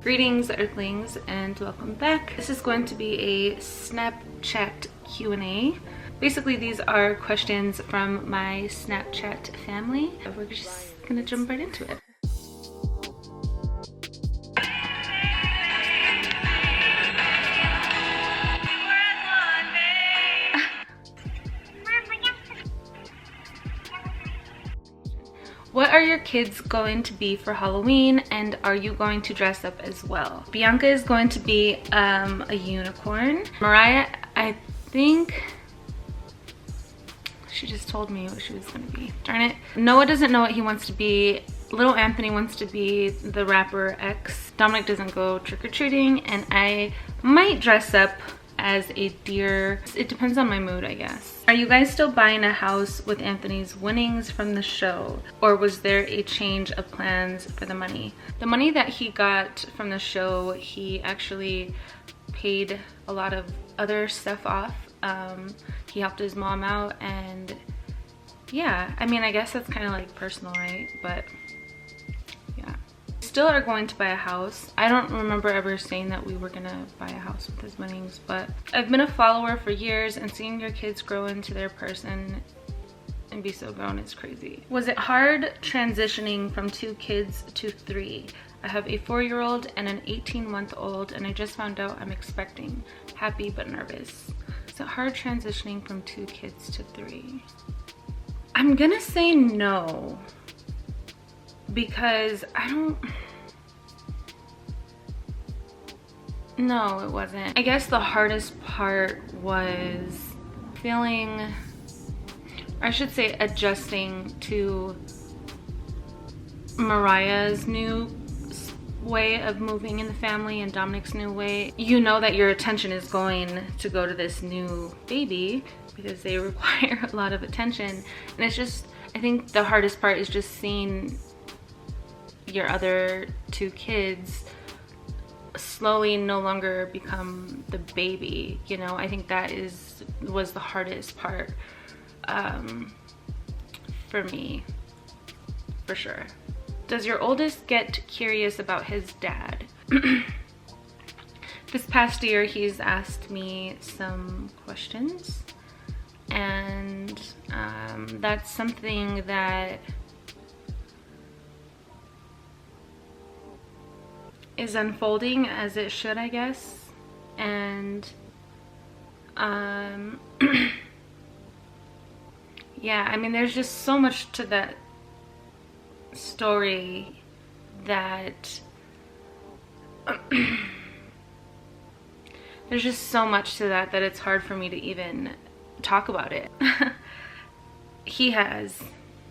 Greetings, earthlings, and welcome back. This is going to be a Snapchat Q&A. Basically, these are questions from my Snapchat family. We're just gonna jump right into it. What are your kids going to be for Halloween, and are you going to dress up as well? Bianca is going to be a unicorn. Mariah, I think she just told me what she was going to be. Darn it. Noah doesn't know what he wants to be. Little Anthony wants to be the rapper X. Dominic doesn't go trick-or-treating, and I might dress up as a deer. It depends on my mood, I guess. Are you guys still buying a house with Anthony's winnings from the show, or was there a change of plans for the money? The money that he got from the show, he actually paid a lot of other stuff off. He helped his mom out, and yeah, I mean, I guess that's kind of like personal, right? But yeah, still are going to buy a house. I don't remember ever saying that we were gonna buy a house with his winnings, but I've been a follower for years, and seeing your kids grow into their person and be so grown is crazy. Was it hard transitioning from 2 kids to 3? I have a 4-year-old and an 18-month-old, and I just found out I'm expecting. Happy but nervous. Is it hard transitioning from 2 kids to 3? I'm gonna say no, because no, it wasn't. I guess the hardest part was feeling, or I should say adjusting to Mariah's new way of moving in the family and Dominic's new way. You know that your attention is going to go to this new baby because they require a lot of attention, and it's just, I think the hardest part is just seeing your other 2 kids slowly no longer become the baby, you know. I think that was the hardest part for me, for sure. Does your oldest get curious about his dad? This past year, he's asked me some questions, and that's something that is unfolding as it should, I guess. And yeah, I mean, there's just so much to that story that there's just so much to that it's hard for me to even talk about it. He has.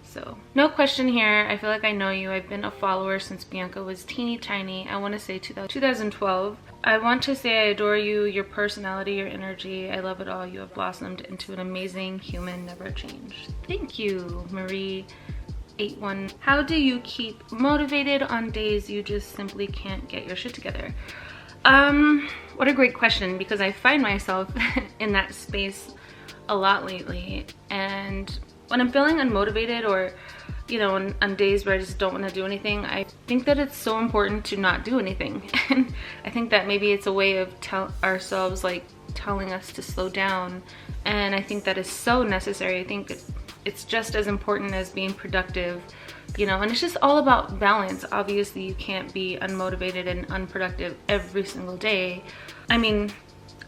So, no question here. I feel like I know you. I've been a follower since Bianca was teeny tiny. I want to say 2012. I want to say I adore you, your personality, your energy. I love it all. You have blossomed into an amazing human, never changed. Thank you, Marie 81. How do you keep motivated on days you just simply can't get your shit together? What a great question, because I find myself in that space a lot lately, and when I'm feeling unmotivated, or you know, on days where I just don't want to do anything, I think that it's so important to not do anything. And I think that maybe it's a way of ourselves like telling us to slow down, and I think that is so necessary. I think it's just as important as being productive, you know, and it's just all about balance. Obviously, you can't be unmotivated and unproductive every single day. I mean,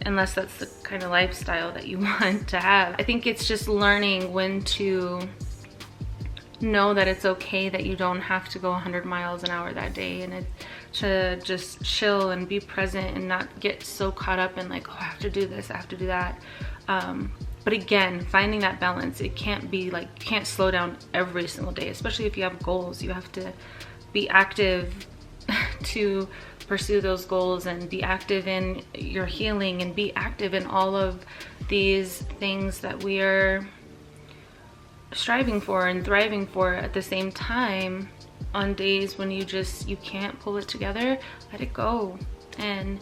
unless that's the kind of lifestyle that you want to have. I think it's just learning when to know that it's okay that you don't have to go 100 miles an hour that day, and to just chill and be present and not get so caught up in like, oh, I have to do this, I have to do that. But again, finding that balance, it can't be like, you can't slow down every single day, especially if you have goals. You have to be active to pursue those goals, and be active in your healing, and be active in all of these things that we are striving for and thriving for at the same time. On days when you can't pull it together, let it go and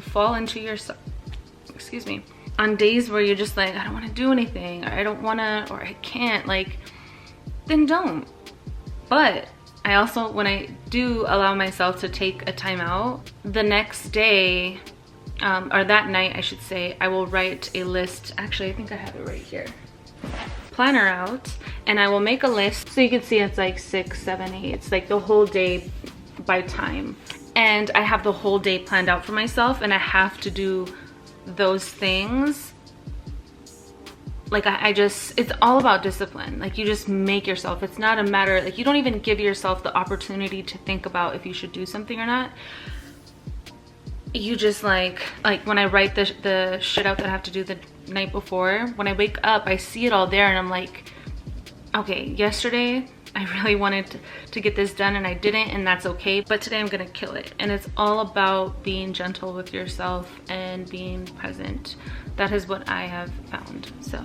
fall into yourself. Excuse me. On days where you're just like, I don't want to do anything, or I don't want to, or I can't, like, then don't. But I also, when I do allow myself to take a time out, the next day, or that night I should say, I will write a list. Actually, I think I have it right here. Planner out, and I will make a list. So you can see it's like 6, 7, 8. It's like the whole day by time. And I have the whole day planned out for myself, and I have to do those things. Like I just, it's all about discipline. Like you just make yourself, it's not a matter, like you don't even give yourself the opportunity to think about if you should do something or not. You just like when I write the shit out that I have to do the night before, when I wake up, I see it all there and I'm like, okay, yesterday I really wanted to get this done and I didn't, and that's okay, but today I'm gonna kill it. And it's all about being gentle with yourself and being present. That is what I have found. So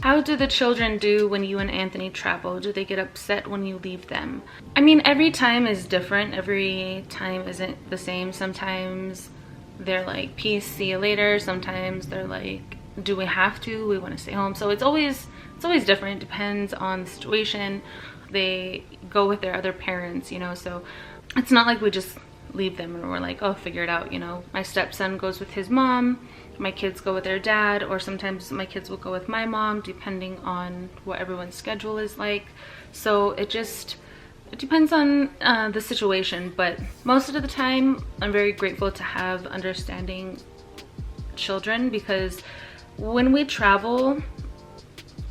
how do the children do when you and Anthony travel? Do they get upset when you leave them? I mean, every time is different. Every time isn't the same. Sometimes they're like, peace, see you later. Sometimes they're like, do we have to? We want to stay home. So it's always different. It depends on the situation. They go with their other parents, you know, so it's not like we just leave them and we're like, oh, figure it out, you know. My stepson goes with his mom, my kids go with their dad, or sometimes my kids will go with my mom, depending on what everyone's schedule is like. So it depends on the situation, but most of the time I'm very grateful to have understanding children, because when we travel,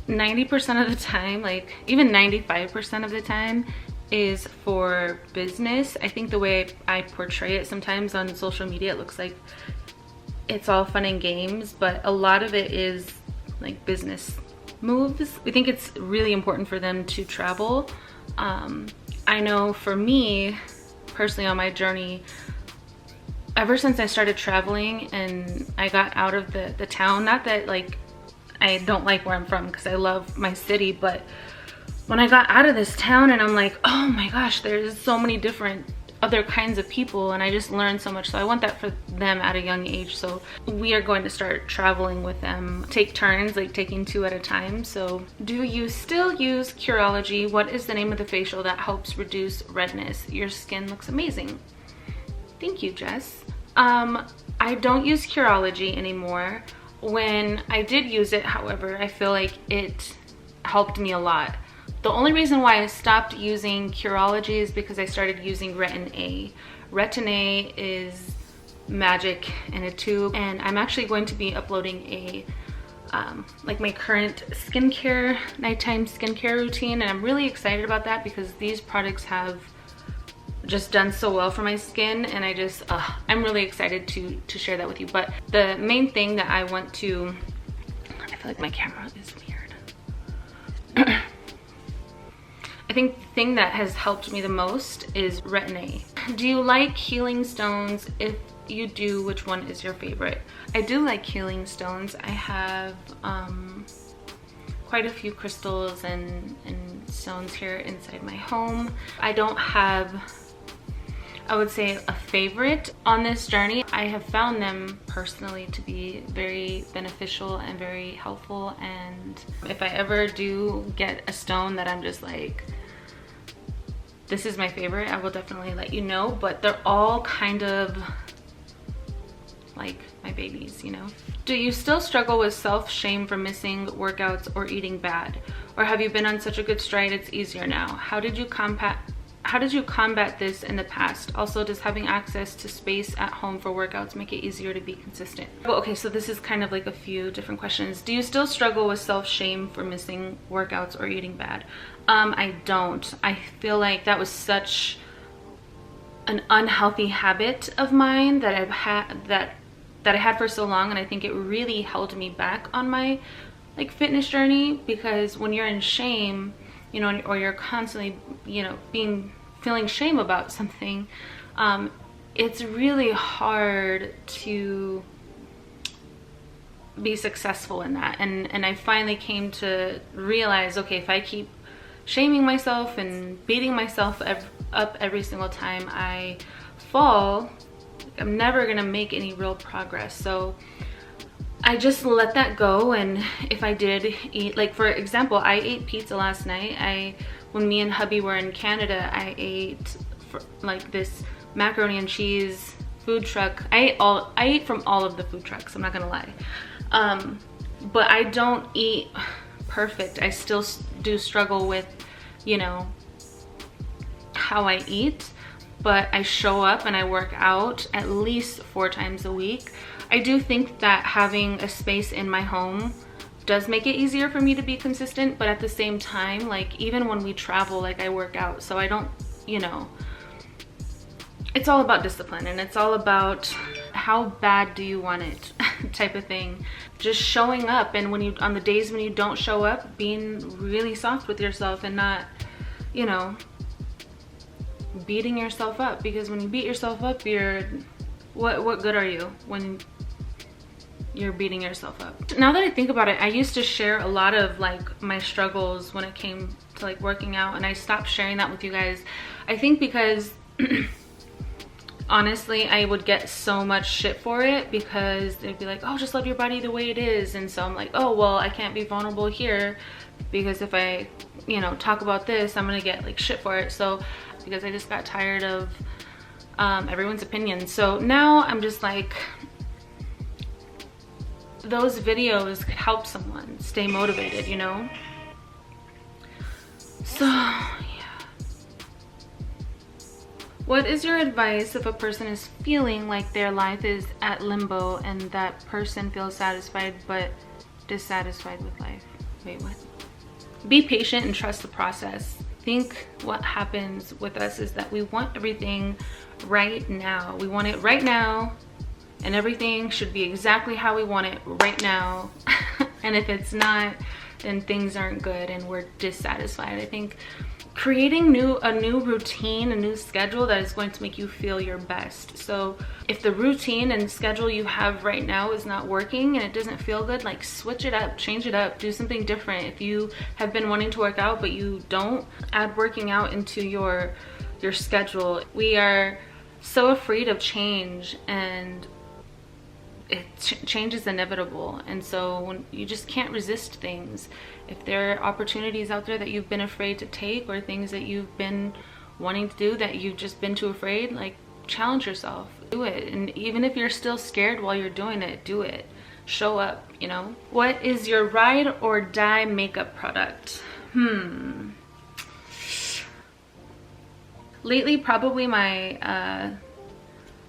90% of the time, like even 95% of the time, is for business. I think the way I portray it sometimes on social media, it looks like it's all fun and games, but a lot of it is like business moves. We think it's really important for them to travel. I know for me personally, on my journey, ever since I started traveling and I got out of the town, not that like I don't like where I'm from, because I love my city, but when I got out of this town and I'm like, oh my gosh, there's so many different other kinds of people, and I just learned so much. So I want that for them at a young age. So we are going to start traveling with them, take turns, like taking 2 at a time. So do you still use Curology? What is the name of the facial that helps reduce redness? Your skin looks amazing. Thank you, Jess. I don't use Curology anymore. When I did use it, however, I feel like it helped me a lot. The only reason why I stopped using Curology is because I started using Retin-A. Retin-A is magic in a tube, and I'm actually going to be uploading a like my current skincare, nighttime skincare routine, and I'm really excited about that because these products have just done so well for my skin, and I'm really excited to share that with you. But the main thing that I want to, I feel like my camera is weird. I think the thing that has helped me the most is Retin-A. Do you like healing stones? If you do, which one is your favorite? I do like healing stones. I have quite a few crystals and stones here inside my home. I don't have, I would say, a favorite on this journey. I have found them personally to be very beneficial and very helpful, and if I ever do get a stone that I'm just like, this is my favorite, I will definitely let you know. But they're all kind of like my babies, you know. Do you still struggle with self-shame for missing workouts or eating bad? Or have you been on such a good stride it's easier now? How did you combat this in the past? Also, does having access to space at home for workouts make it easier to be consistent? Well, okay, so this is kind of like a few different questions. Do you still struggle with self-shame for missing workouts or eating bad? I don't. I feel like that was such an unhealthy habit of mine that I had for so long, and I think it really held me back on my like fitness journey, because when you're in shame, you know, or you're constantly, you know, feeling shame about something, it's really hard to be successful in that. And I finally came to realize, okay, if I keep shaming myself and beating myself up every single time I fall, I'm never gonna make any real progress. So I just let that go. And if I did eat, like for example, I ate pizza last night. I when me and hubby were in Canada, I ate like this macaroni and cheese food truck. I ate from all of the food trucks, I'm not gonna lie. But I don't eat perfect. I still do struggle with, you know, how I eat, but I show up and I work out at least 4 times a week. I do think that having a space in my home does make it easier for me to be consistent, but at the same time, like even when we travel, like I work out, so I don't, you know, it's all about discipline, and it's all about how bad do you want it type of thing. Just showing up, and when you, on the days when you don't show up, being really soft with yourself and not, you know, beating yourself up, because when you beat yourself up, you're, what good are you when you're beating yourself up? Now that I think about it, I used to share a lot of like my struggles when it came to like working out, and I stopped sharing that with you guys. I think because honestly, I would get so much shit for it, because they'd be like, oh, just love your body the way it is. And so I'm like, oh, well, I can't be vulnerable here, because if I, you know, talk about this, I'm gonna get like shit for it. So because I just got tired of everyone's opinions. So now I'm just like, those videos help someone stay motivated, you know? So what is your advice if a person is feeling like their life is at limbo and that person feels satisfied but dissatisfied with life? Wait, what? Be patient and trust the process. I think what happens with us is that we want everything right now. We want it right now, and everything should be exactly how we want it right now. And if it's not, then things aren't good and we're dissatisfied. I think creating a new routine, a new schedule that is going to make you feel your best. So if the routine and schedule you have right now is not working and it doesn't feel good, like switch it up, change it up, do something different. If you have been wanting to work out but you don't, add working out into your schedule. We are so afraid of change, and change is inevitable, and so when you just can't resist things. If there are opportunities out there that you've been afraid to take, or things that you've been wanting to do that you've just been too afraid, like challenge yourself, do it. And even if you're still scared while you're doing it, do it. Show up, you know? What is your ride or die makeup product? Lately, probably my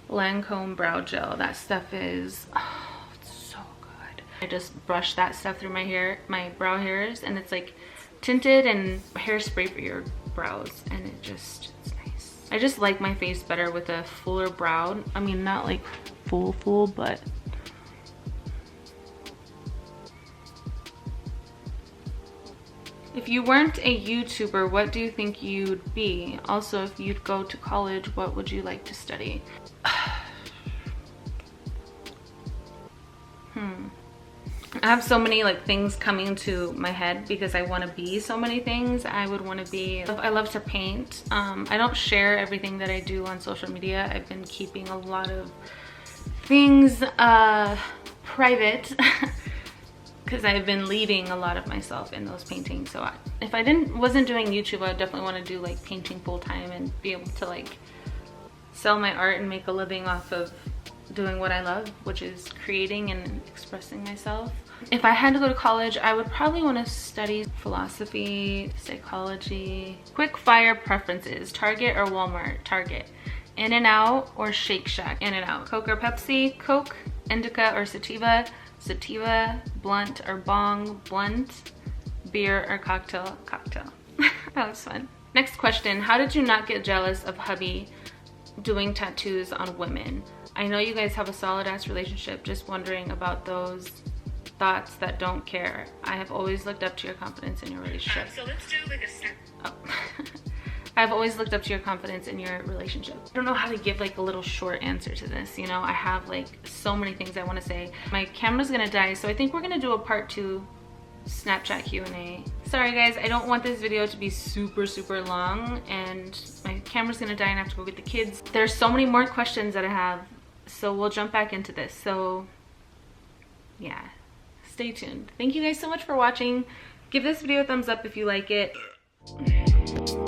Lancome brow gel. That stuff is, oh, it's so good. I just brush that stuff through my hair, my brow hairs, and it's like tinted and hairspray for your brows, and it's nice. I just like my face better with a fuller brow. I mean, not like full, but if you weren't a YouTuber, what do you think you'd be? Also, if you'd go to college, what would you like to study? I have so many like things coming to my head because I want to be so many things. I would want to be, I love to paint. I don't share everything that I do on social media. I've been keeping a lot of things private because I've been leaving a lot of myself in those paintings. So if I wasn't doing YouTube, I would definitely want to do like painting full time and be able to like sell my art and make a living off of doing what I love, which is creating and expressing myself. If I had to go to college, I would probably want to study philosophy, psychology. Quick fire preferences: Target or Walmart? Target. In-N-Out or Shake Shack? In-N-Out. Coke or Pepsi? Coke. Indica or sativa? Sativa. Blunt or bong? Blunt. Beer or cocktail? Cocktail. That was fun. Next question: how did you not get jealous of hubby doing tattoos on women? I know you guys have a solid ass relationship. Just wondering about those thoughts that don't care. I have always looked up to your confidence in your relationship. So let's do like a step. Oh. I've always looked up to your confidence in your relationship. I don't know how to give like a little short answer to this. You know, I have like so many things I want to say. My camera's gonna die, so I think we're gonna do a part 2 Snapchat Q&A. Sorry guys, I don't want this video to be super long, and my camera's gonna die and I have to go get the kids. There's so many more questions that I have, so we'll jump back into this. So yeah, stay tuned. Thank you guys so much for watching. Give this video a thumbs up if you like it. it.